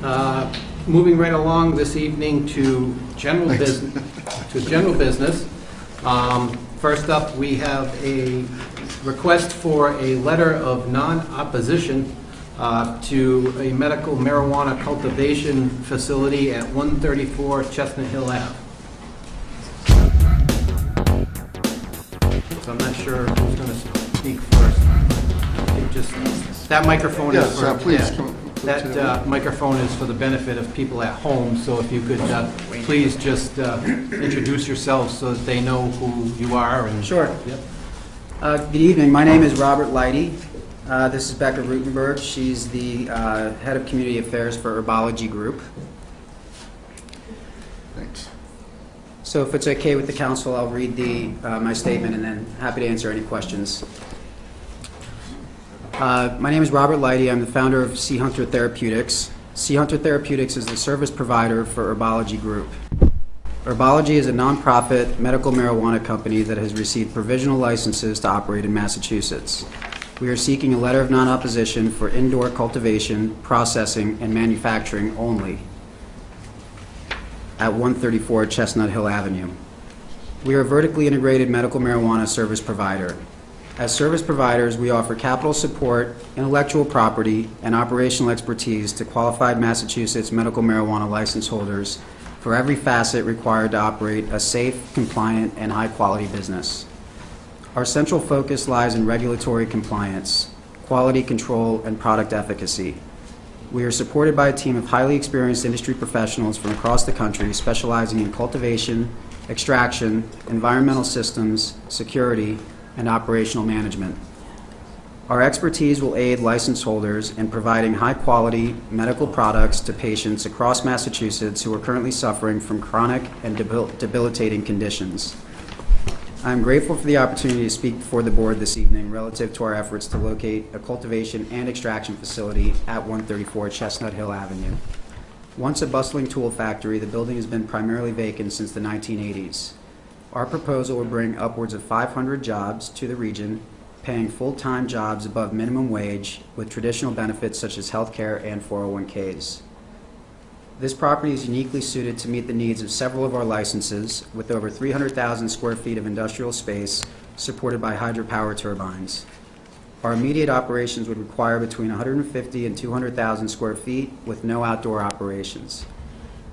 Moving right along this evening to general business. First up, we have a request for a letter of non-opposition to a medical marijuana cultivation facility at 134 Chestnut Hill Ave. So I'm not sure who's going to speak first. That microphone is for... please come. That microphone is for the benefit of people at home, so if you could please just introduce yourselves so that they know who you are. And sure. Yep. Good evening. My name is Robert Leidy. This is Becca Rutenberg. She's the head of community affairs for Herbology Group. Thanks. So if it's okay with the council, I'll read my statement and then happy to answer any questions. My name is Robert Leidy. I'm the founder of Sea Hunter Therapeutics. Sea Hunter Therapeutics is the service provider for Herbology Group. Herbology is a nonprofit medical marijuana company that has received provisional licenses to operate in Massachusetts. We are seeking a letter of non-opposition for indoor cultivation, processing, and manufacturing only at 134 Chestnut Hill Avenue. We are a vertically integrated medical marijuana service provider. As service providers, we offer capital support, intellectual property, and operational expertise to qualified Massachusetts medical marijuana license holders for every facet required to operate a safe, compliant, and high-quality business. Our central focus lies in regulatory compliance, quality control, and product efficacy. We are supported by a team of highly experienced industry professionals from across the country specializing in cultivation, extraction, environmental systems, security, and operational management. Our expertise will aid license holders in providing high-quality medical products to patients across Massachusetts who are currently suffering from chronic and debilitating conditions. I am grateful for the opportunity to speak before the board this evening relative to our efforts to locate a cultivation and extraction facility at 134 Chestnut Hill Avenue. Once a bustling tool factory, the building has been primarily vacant since the 1980s. Our proposal will bring upwards of 500 jobs to the region, paying full-time jobs above minimum wage with traditional benefits such as health care and 401ks. This property is uniquely suited to meet the needs of several of our licenses with over 300,000 square feet of industrial space supported by hydropower turbines. Our immediate operations would require between 150 and 200,000 square feet with no outdoor operations.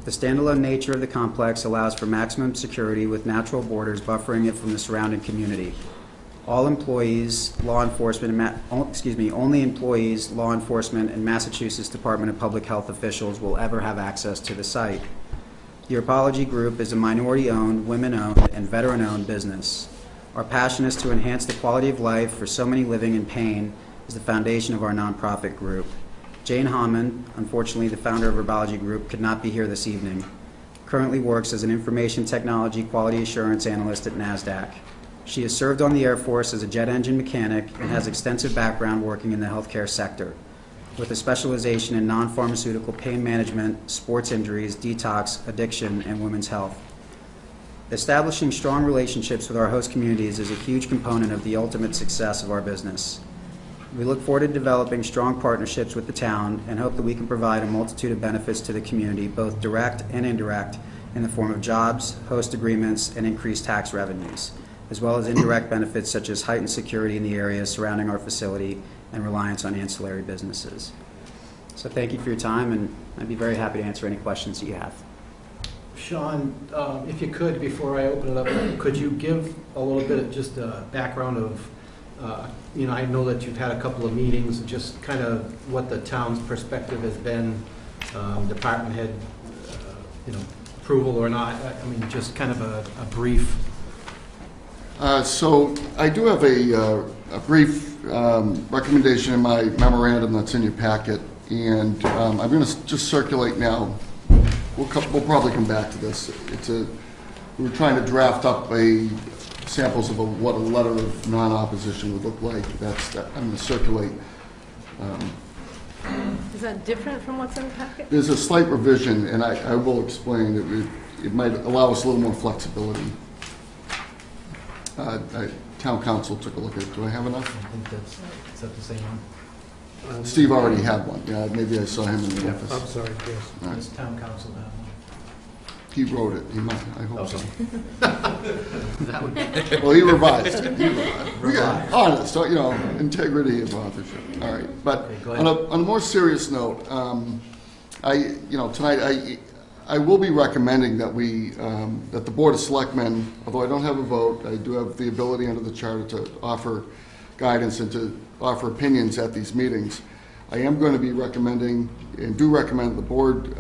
The standalone nature of the complex allows for maximum security with natural borders buffering it from the surrounding community. All employees, law enforcement, only employees, law enforcement, and Massachusetts Department of Public Health officials will ever have access to the site. The Herbology Group is a minority-owned, women-owned, and veteran-owned business. Our passion is to enhance the quality of life for so many living in pain is the foundation of our nonprofit group. Jane Hammond, unfortunately the founder of Herbology Group, could not be here this evening. Currently works as an information technology quality assurance analyst at NASDAQ. She has served on the Air Force as a jet engine mechanic and has extensive background working in the healthcare sector, with a specialization in non-pharmaceutical pain management, sports injuries, detox, addiction, and women's health. Establishing strong relationships with our host communities is a huge component of the ultimate success of our business. We look forward to developing strong partnerships with the town and hope that we can provide a multitude of benefits to the community, both direct and indirect, in the form of jobs, host agreements, and increased tax revenues, as well as indirect benefits such as heightened security in the area surrounding our facility and reliance on ancillary businesses. So thank you for your time, and I'd be very happy to answer any questions that you have. Sean, if you could, before I open it up, could you give a little bit of just a background of, I know that you've had a couple of meetings, just kind of what the town's perspective has been, department head, approval or not. I mean, just kind of a brief. So I do have a brief recommendation in my memorandum that's in your packet, and I'm going to just circulate now. We'll probably come back to this. We're trying to draft up samples of what a letter of non-opposition would look like. I'm going to circulate. Is that different from what's in the packet? There's a slight revision, and I will explain that it might allow us a little more flexibility. Town council took a look at it. Do I have enough? I think is that the same one? Steve already had one. Yeah, maybe I saw him in the Yeah, office. I'm sorry, yes. All right. Does town council have He wrote it. He might. I hope so. That would be Well, he revised it. He revised. Revised. Honest, integrity of authorship. All right. But Okay, go on ahead. a more serious note, tonight I will be recommending that that the Board of Selectmen, although I don't have a vote, I do have the ability under the charter to offer guidance and to offer opinions at these meetings. I am going to be recommending, and do recommend the board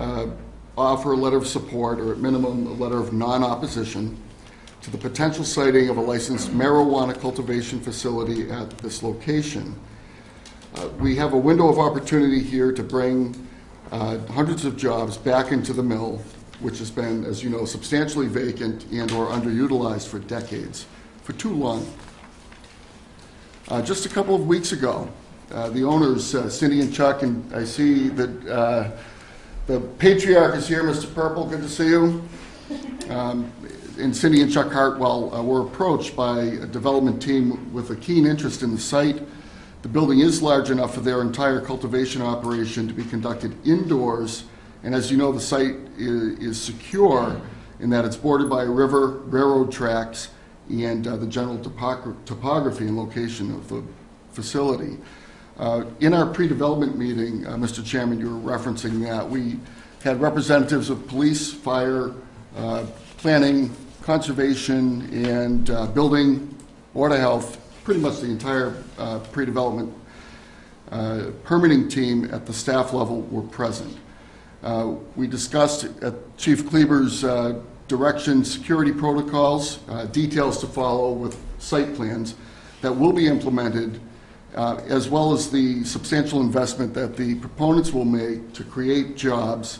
offer a letter of support, or at minimum, a letter of non-opposition to the potential siting of a licensed marijuana cultivation facility at this location. We have a window of opportunity here to bring hundreds of jobs back into the mill, which has been, as you know, substantially vacant and or underutilized for decades, for too long. Just a couple of weeks ago, the owners, Cindy and Chuck, and I see that the patriarch is here, Mr. Purple, good to see you. And Cindy and Chuck Hartwell were approached by a development team with a keen interest in the site. The building is large enough for their entire cultivation operation to be conducted indoors, and as you know, the site is secure in that it's bordered by a river, railroad tracks, and the general topography and location of the facility. In our pre-development meeting, Mr. Chairman, you were referencing that, we had representatives of police, fire, planning, conservation, and building, Board of Health, pretty much the entire pre-development permitting team at the staff level were present. We discussed at Chief Kleber's direction security protocols, details to follow with site plans that will be implemented, as well as the substantial investment that the proponents will make to create jobs,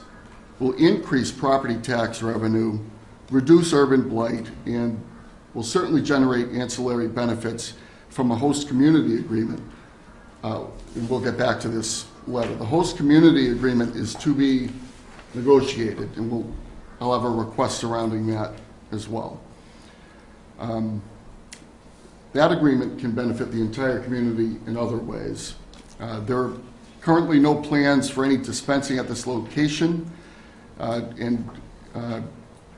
will increase property tax revenue, reduce urban blight, and will certainly generate ancillary benefits from a host community agreement. And we'll get back to this letter. The host community agreement is to be negotiated, and I'll have a request surrounding that as well. That agreement can benefit the entire community in other ways. There are currently no plans for any dispensing at this location, and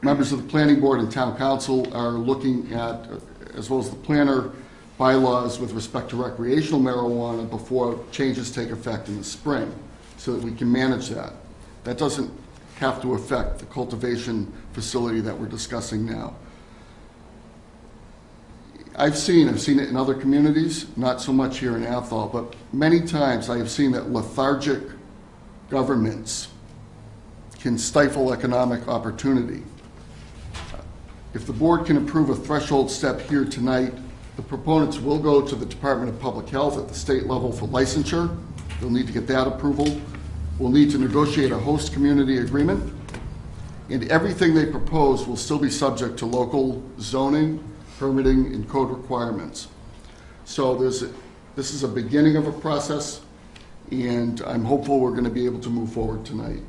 members of the planning board and town council are looking at, as well as the planner, bylaws with respect to recreational marijuana before changes take effect in the spring, so that we can manage that. That doesn't have to affect the cultivation facility that we're discussing now. I've seen it in other communities, not so much here in Athol, but many times I have seen that lethargic governments can stifle economic opportunity. If the board can approve a threshold step here tonight, the proponents will go to the Department of Public Health at the state level for licensure. They'll need to get that approval. We'll need to negotiate a host community agreement. And everything they propose will still be subject to local zoning, permitting, and code requirements. So this is a beginning of a process, and I'm hopeful we're going to be able to move forward tonight.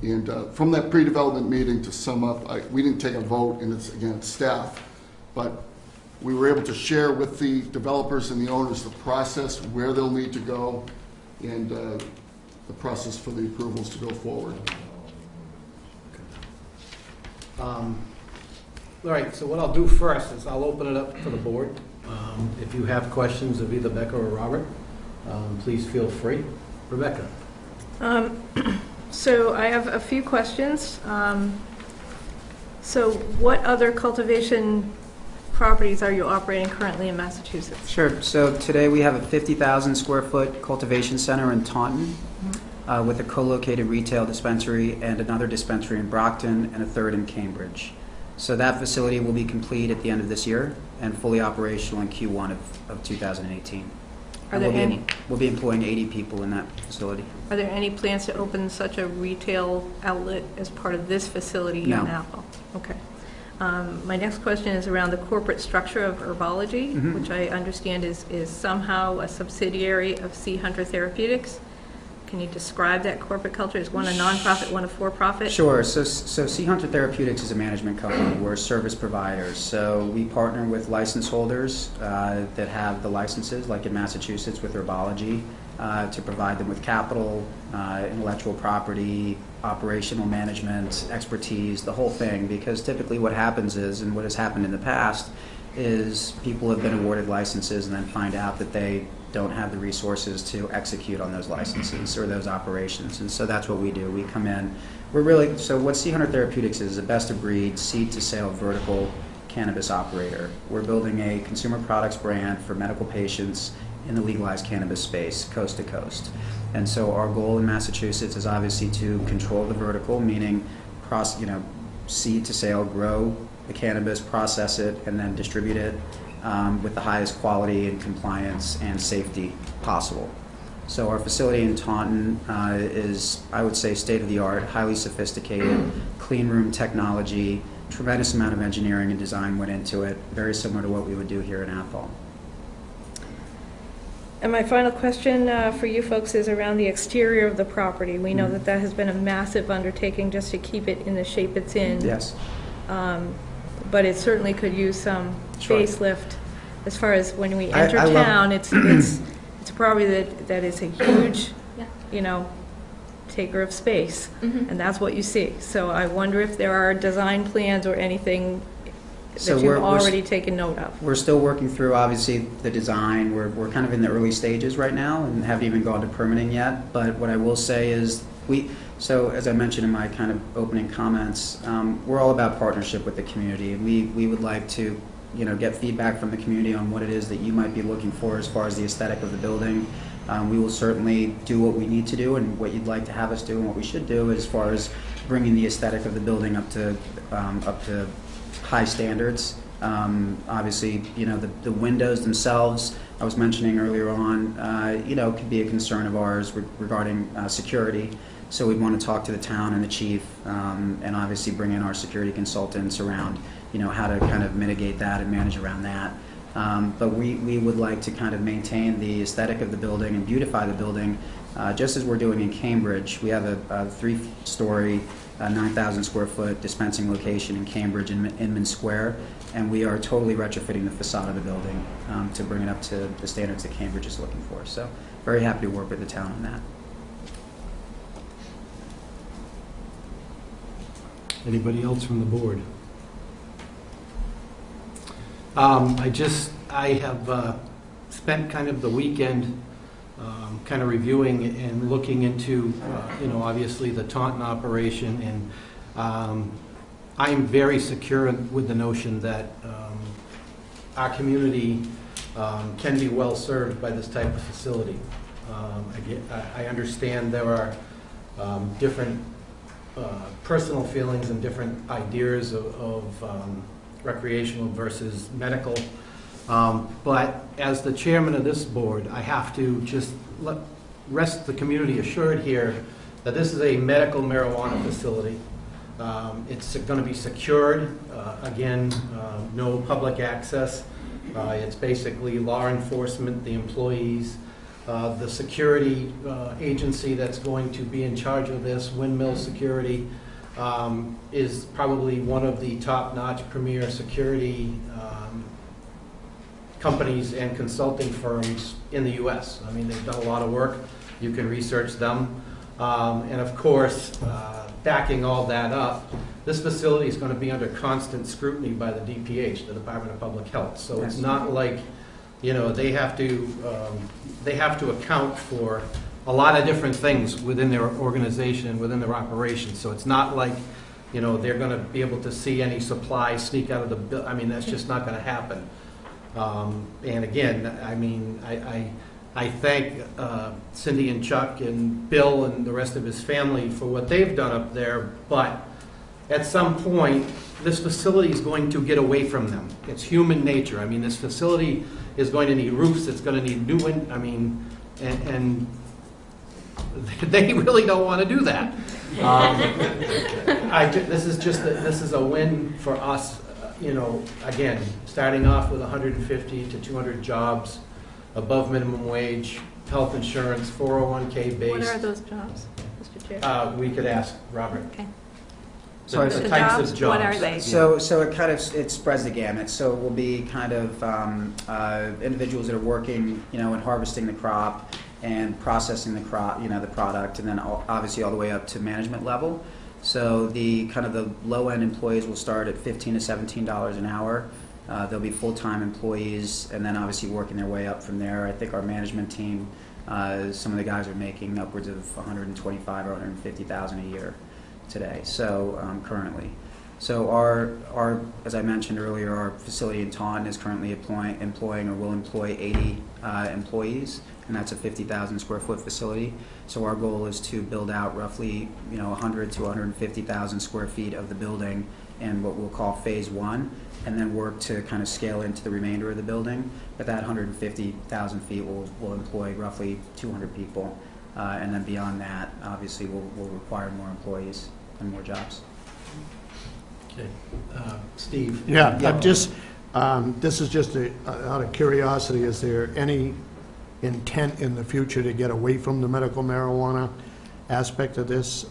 And from that pre-development meeting, to sum up, we didn't take a vote, and it's, again, staff, but we were able to share with the developers and the owners the process, where they'll need to go, and the process for the approvals to go forward. All right, so what I'll do first is I'll open it up for the board. If you have questions of either Becca or Robert, please feel free. Rebecca. So I have a few questions. So what other cultivation properties are you operating currently in Massachusetts? Sure. So today we have a 50,000 square foot cultivation center in Taunton with a co-located retail dispensary and another dispensary in Brockton and a third in Cambridge. So that facility will be complete at the end of this year and fully operational in Q1 of 2018. Are there any? We'll be employing 80 people in that facility. Are there any plans to open such a retail outlet as part of this facility No. in Athol? Okay. My next question is around the corporate structure of Herbology, which I understand is somehow a subsidiary of Sea Hunter Therapeutics. Can you describe that corporate culture? Is one a nonprofit, one a for-profit? Sure. So Sea Hunter Therapeutics is a management company. We're service providers. So we partner with license holders that have the licenses, like in Massachusetts with Herbology, to provide them with capital, intellectual property, operational management, expertise, the whole thing, because typically what happens is, and what has happened in the past, is people have been awarded licenses and then find out that they don't have the resources to execute on those licenses or those operations. And so that's what we do. We come in, so what C100 Therapeutics is a best of breed, seed to sale vertical cannabis operator. We're building a consumer products brand for medical patients in the legalized cannabis space, coast to coast. And so our goal in Massachusetts is obviously to control the vertical, meaning seed to sale, grow the cannabis, process it, and then distribute it with the highest quality and compliance and safety possible. So our facility in Taunton is, I would say, state-of-the-art, highly sophisticated, clean room technology, tremendous amount of engineering and design went into it, very similar to what we would do here in Athol. And my final question for you folks is around the exterior of the property. We know that has been a massive undertaking just to keep it in the shape it's in. Yes. But it certainly could use some Sure. facelift. As far as when we enter town, it's a property that is a huge, taker of space, and that's what you see. So I wonder if there are design plans or anything that you've already taken note of. We're still working through, obviously, the design. We're kind of in the early stages right now and haven't even gone to permitting yet. But what I will say is so as I mentioned in my kind of opening comments, we're all about partnership with the community. We would like to get feedback from the community on what it is that you might be looking for as far as the aesthetic of the building. We will certainly do what we need to do and what you'd like to have us do and what we should do as far as bringing the aesthetic of the building up to high standards. Obviously, the windows themselves, I was mentioning earlier on, could be a concern of ours regarding security. So we'd want to talk to the town and the chief, and obviously bring in our security consultants around, how to kind of mitigate that and manage around that. But we would like to kind of maintain the aesthetic of the building and beautify the building, just as we're doing in Cambridge. We have a 3-story, 9,000 square foot dispensing location in Cambridge in Inman Square, and we are totally retrofitting the facade of the building to bring it up to the standards that Cambridge is looking for. So very happy to work with the town on that. Anybody else from the board? I have spent kind of the weekend kind of reviewing and looking into, obviously the Taunton operation, and I am very secure with the notion that our community can be well served by this type of facility. I understand there are different personal feelings and different ideas of recreational versus medical. But as the chairman of this board, I have to just rest the community assured here that this is a medical marijuana facility. It's going to be secured. Again, no public access. It's basically law enforcement, the employees, the security agency that's going to be in charge of this, Windmill Security, is probably one of the top-notch premier security companies and consulting firms in the U.S. I mean, they've done a lot of work. You can research them. And of course, backing all that up, this facility is going to be under constant scrutiny by the DPH, the Department of Public Health. So it's not like, they have to account for a lot of different things within their organization and within their operations. So it's not like, they're going to be able to see any supplies sneak out of the building. I mean, that's just not going to happen. And again, I mean, I thank Cindy and Chuck and Bill and the rest of his family for what they've done up there, but at some point, this facility is going to get away from them. It's human nature. I mean, this facility is going to need roofs, it's going to need new, and they really don't want to do that. This is a win for us. Again, starting off with 150 to 200 jobs, above minimum wage, health insurance, 401k based. What are those jobs, Mr. Chair? We could ask Robert. Okay. So The types of jobs. What are they? So it spreads the gamut. So it will be kind of individuals that are working, in harvesting the crop and processing the the product, and then obviously all the way up to management level. So the kind of the low-end employees will start at $15 to $17 an hour. They'll be full-time employees, and then obviously working their way up from there. I think our management team, some of the guys are making upwards of $125,000 or $150,000 a year today. So currently, so our as I mentioned earlier, our facility in Taunton is currently employing or will employ 80 employees, and that's a 50,000 square foot facility. So our goal is to build out roughly 100 to 150,000 square feet of the building in what we'll call phase 1, and then work to kind of scale into the remainder of the building. But that 150,000 feet will employ roughly 200 people, and then beyond that, obviously, we'll require more employees and more jobs. Okay. Steve? Yeah, I'm just, this is just out of curiosity, is there any intent in the future to get away from the medical marijuana aspect of this?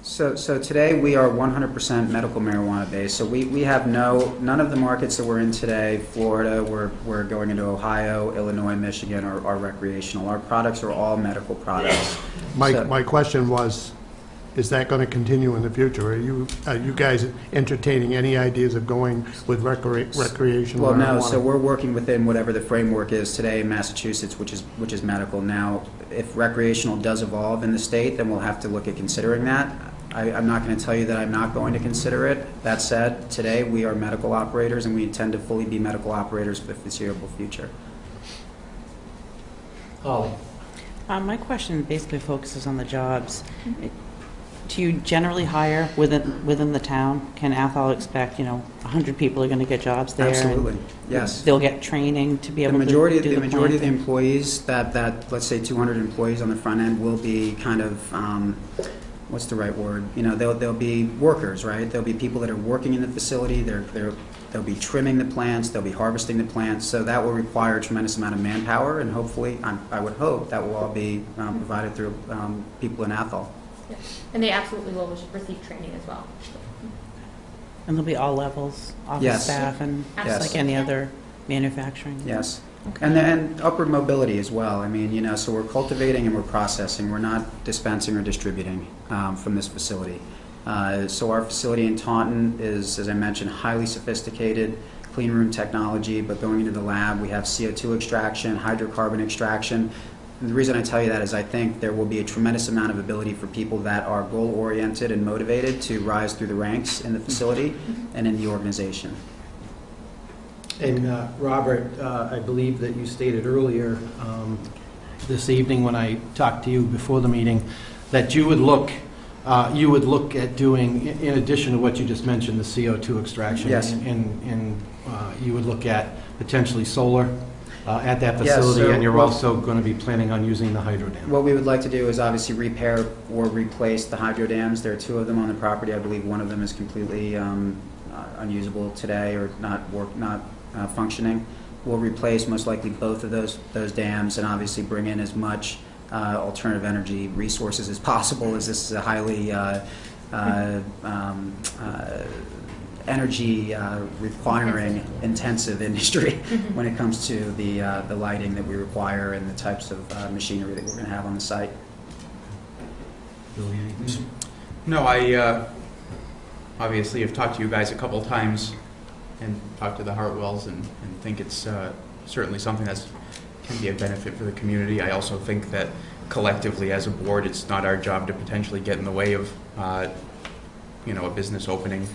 So today we are 100% medical marijuana based. So we have none of the markets that we're in today, Florida, we're going into Ohio, Illinois, Michigan, are recreational. Our products are all medical products. My question was, is that going to continue in the future? Are you guys entertaining any ideas of going with recreational Well, marijuana? no. So we're working within whatever the framework is today in Massachusetts, which is medical. Now, if recreational does evolve in the state, then we'll have to look at considering that. I'm not going to tell you that I'm not going to consider it. That said, today we are medical operators, and we intend to fully be medical operators for the foreseeable future. Holly? My question basically focuses on the jobs. Do you generally hire within the town? Can Athol expect, 100 people are going to get jobs there? Absolutely, yes. They'll get training to be able The majority to do of the majority of the planting? employees that let's say 200 employees on the front end will be kind of what's the right word? They'll be workers, right? There'll be people that are working in the facility. They'll be trimming the plants. They'll be harvesting the plants. So that will require a tremendous amount of manpower, and hopefully, I would hope that will all be provided through people in Athol. Yeah. And they absolutely will receive training as well. And there'll be all levels, office Yes. staff, and Yes. just like any other manufacturing? Yes. Okay. And upward mobility as well. I mean, so we're cultivating and we're processing. We're not dispensing or distributing from this facility. So our facility in Taunton is, as I mentioned, highly sophisticated, clean room technology, but going into the lab, we have CO2 extraction, hydrocarbon extraction. And the reason I tell you that is I think there will be a tremendous amount of ability for people that are goal-oriented and motivated to rise through the ranks in the facility and in the organization. And Robert, I believe that you stated earlier this evening when I talked to you before the meeting that you would look at doing, in addition to what you just mentioned, the CO2 extraction. Yes. And you would look at potentially solar at that Yes, facility, so, and you're well, also going to be planning on using the hydro dam. What we would like to do is obviously repair or replace the hydro dams. There are 2 of them on the property. I believe one of them is completely unusable today or not functioning. We'll replace most likely both of those dams and obviously bring in as much alternative energy resources as possible, as this is a highly energy requiring intensive industry when it comes to the lighting that we require and the types of machinery that we're going to have on the site. Billy, anything? No, I obviously have talked to you guys a couple of times and talked to the Hartwells and think it's certainly something that can be a benefit for the community. I also think that collectively as a board, it's not our job to potentially get in the way of a business opening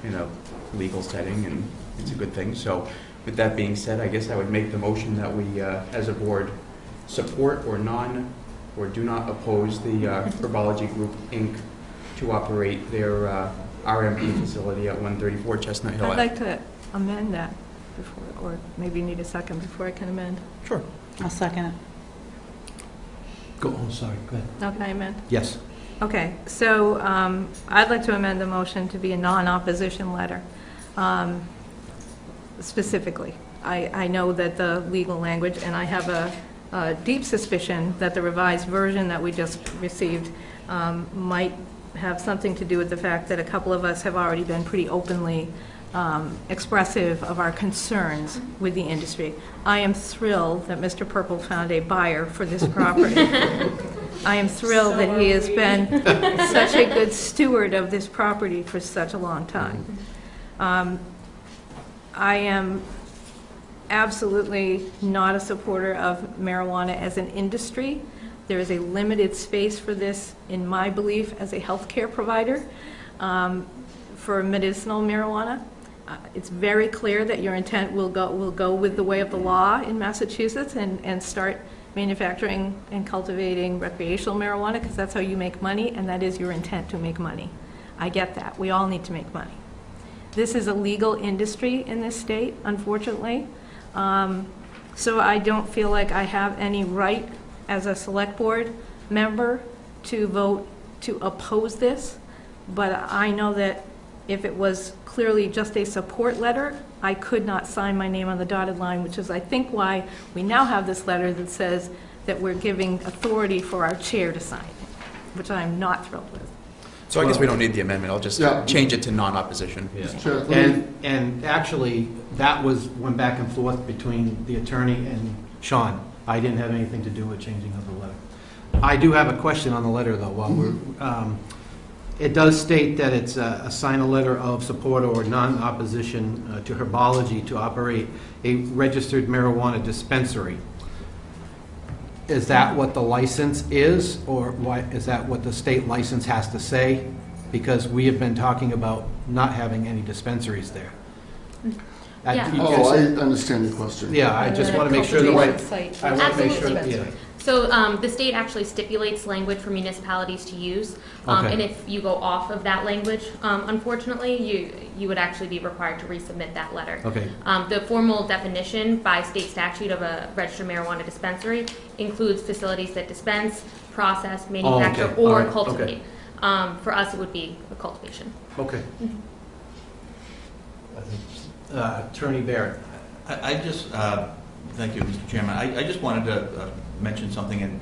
in a legal setting, and it's a good thing. So with that being said, I guess I would make the motion that we as a board support or do not oppose the Herbology Group Inc. to operate their RMP facility at 134 Chestnut Hill. I'd like to amend that before, or maybe need a second before I can amend. Sure. I'll second it. Go. Oh, sorry. Go ahead. Now can I amend? Yes. Okay, so I'd like to amend the motion to be a non-opposition letter. Specifically, I know that the legal language, and I have a deep suspicion that the revised version that we just received might have something to do with the fact that a couple of us have already been pretty openly expressive of our concerns with the industry. I am thrilled that Mr. Purple found a buyer for this property. I am thrilled that he has been such a good steward of this property for such a long time. I am absolutely not a supporter of marijuana as an industry. There is a limited space for this, in my belief, as a healthcare provider for medicinal marijuana. It's very clear that your intent will go with the way of the law in Massachusetts and start manufacturing and cultivating recreational marijuana, because that's how you make money, and that is your intent, to make money. I get that. We all need to make money. This is a legal industry in this state, unfortunately. So I don't feel like I have any right as a select board member to vote to oppose this, but I know that if it was clearly just a support letter, I could not sign my name on the dotted line, which is, I think, why we now have this letter that says that we're giving authority for our chair to sign, which I'm not thrilled with. So I guess we don't need the amendment. I'll just change it to non-opposition. Sure, let me- And actually, that went back and forth between the attorney and Sean. I didn't have anything to do with changing of the letter. I do have a question on the letter, though, while we're, it does state that it's sign a letter of support or non-opposition to herbology to operate a registered marijuana dispensary. Is that what the license is, or why, is that what the state license has to say? Because we have been talking about not having any dispensaries there. Yeah. Oh, I understand your question. Yeah, I just want to make sure the right, I want to make sure, Absolutely. yeah. So the state actually stipulates language for municipalities to use, Okay. and if you go off of that language, unfortunately, you would actually be required to resubmit that letter. Okay. The formal definition by state statute of a registered marijuana dispensary includes facilities that dispense, process, manufacture, okay. All or right. Okay. cultivate. For us, it would be a cultivation. Okay. Attorney Barrett. I just, thank you, Mr. Chairman. I just wanted to mention something, and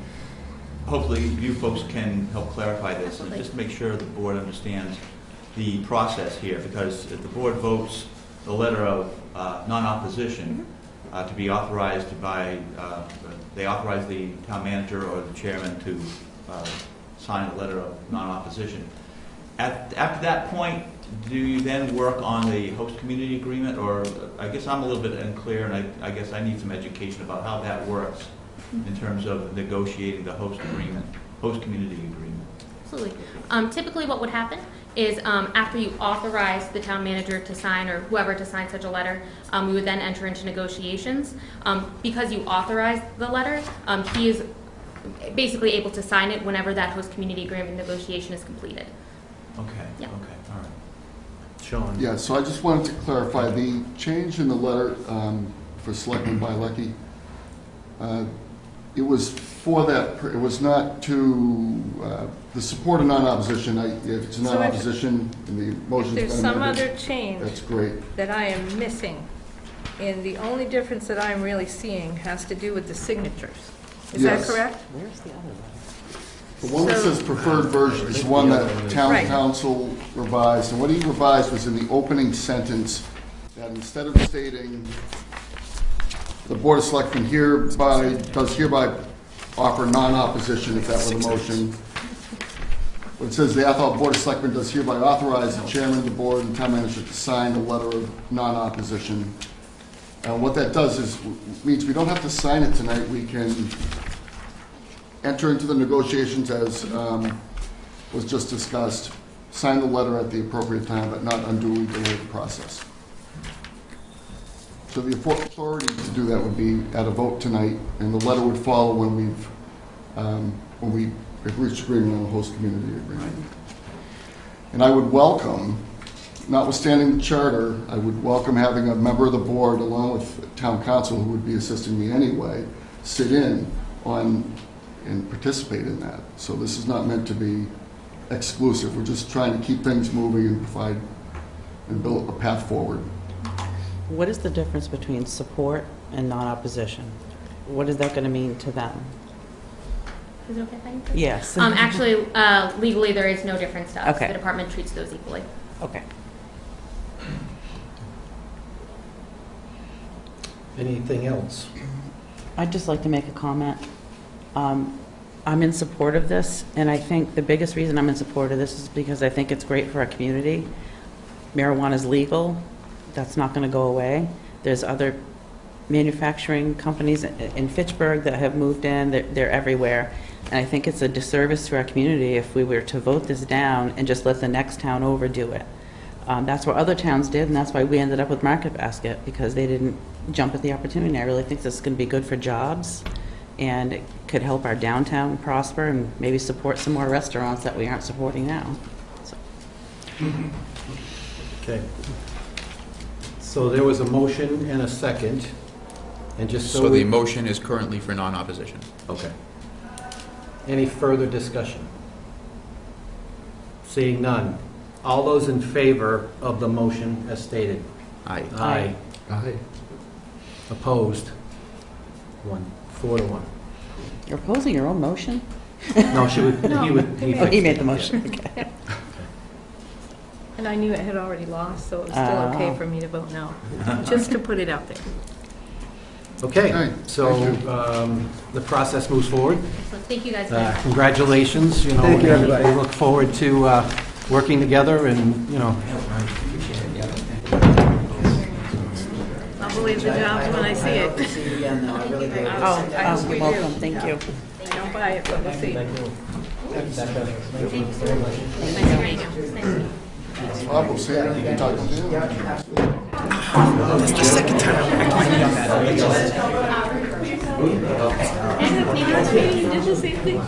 hopefully you folks can help clarify this, and Absolutely. just make sure the board understands the process here, because if the board votes the letter of non-opposition to be authorized by, they authorize the town manager or the chairman to sign a letter of non-opposition. After that point, do you then work on the host community agreement, or I guess I'm a little bit unclear, and I guess I need some education about how that works in terms of negotiating the host agreement, host community agreement. Absolutely. Typically what would happen is after you authorize the town manager to sign, or whoever to sign such a letter, we would then enter into negotiations. Because you authorized the letter, he is basically able to sign it whenever that host community agreement negotiation is completed. Okay, Yep. okay, all right. Sean. Yeah, so I just wanted to clarify, the change in the letter for Selectman Bilecki, it was for that, it was not to, the support of non-opposition, if it's a So if- non-opposition, and the motion's been There's some amended, other change that's great. that I am missing, and the only difference that I'm really seeing has to do with the signatures. Is that Yes. correct? Where's the other letter? The one that So- says preferred version is the one that town Right. council revised, and what he revised was in the opening sentence, that instead of stating, the Board of Selectmen does hereby offer non-opposition, if that were the motion. When it says the Athol Board of Selectmen does hereby authorize the chairman of the board and town manager to sign a letter of non-opposition. And what that does is, means we don't have to sign it tonight, we can enter into the negotiations as was just discussed, sign the letter at the appropriate time, but not unduly delay the process. So the authority to do that would be at a vote tonight, and the letter would follow when we've reached agreement on the host community agreement. And I would welcome, notwithstanding the charter, I would welcome having a member of the board, along with town council, who would be assisting me anyway, sit in on and participate in that. So this is not meant to be exclusive. We're just trying to keep things moving and provide and build a path forward. What is the difference between support and non-opposition? What is that going to mean to them? Is it okay if I answer? Yes. Actually, legally, there is no difference to us. Okay. The department treats those equally. Okay. Anything else? I'd just like to make a comment. I'm in support of this, and I think the biggest reason I'm in support of this is because I think it's great for our community. Marijuana is legal. That's not going to go away. There's other manufacturing companies in Fitchburg that have moved in. They're everywhere. And I think it's a disservice to our community if we were to vote this down and just let the next town over do it. That's what other towns did, and that's why we ended up with Market Basket, because they didn't jump at the opportunity. I really think this is going to be good for jobs, and it could help our downtown prosper and maybe support some more restaurants that we aren't supporting now. So. Okay. So there was a motion and a second, and just So the motion is currently for non-opposition. Okay. Any further discussion? Seeing none. All those in favor of the motion as stated? Aye. Aye. Aye. Opposed? 1, 4 to 1. You're opposing your own motion? No, he Oh, he made the motion. Okay. And I knew it had already lost, so it was still okay for me to vote no, just to put it out there. Okay, Okay, so the process moves forward. Excellent. Thank you guys. Very much. Congratulations, you know. Thank you, everybody. We look forward to working together and, you know. I'll believe the jobs when I see it. Oh, you're welcome. Thank you. I don't buy it, but we'll see. Nice to meet you. Bob, we'll see you. You can talk to you. And the meeting did the same thing.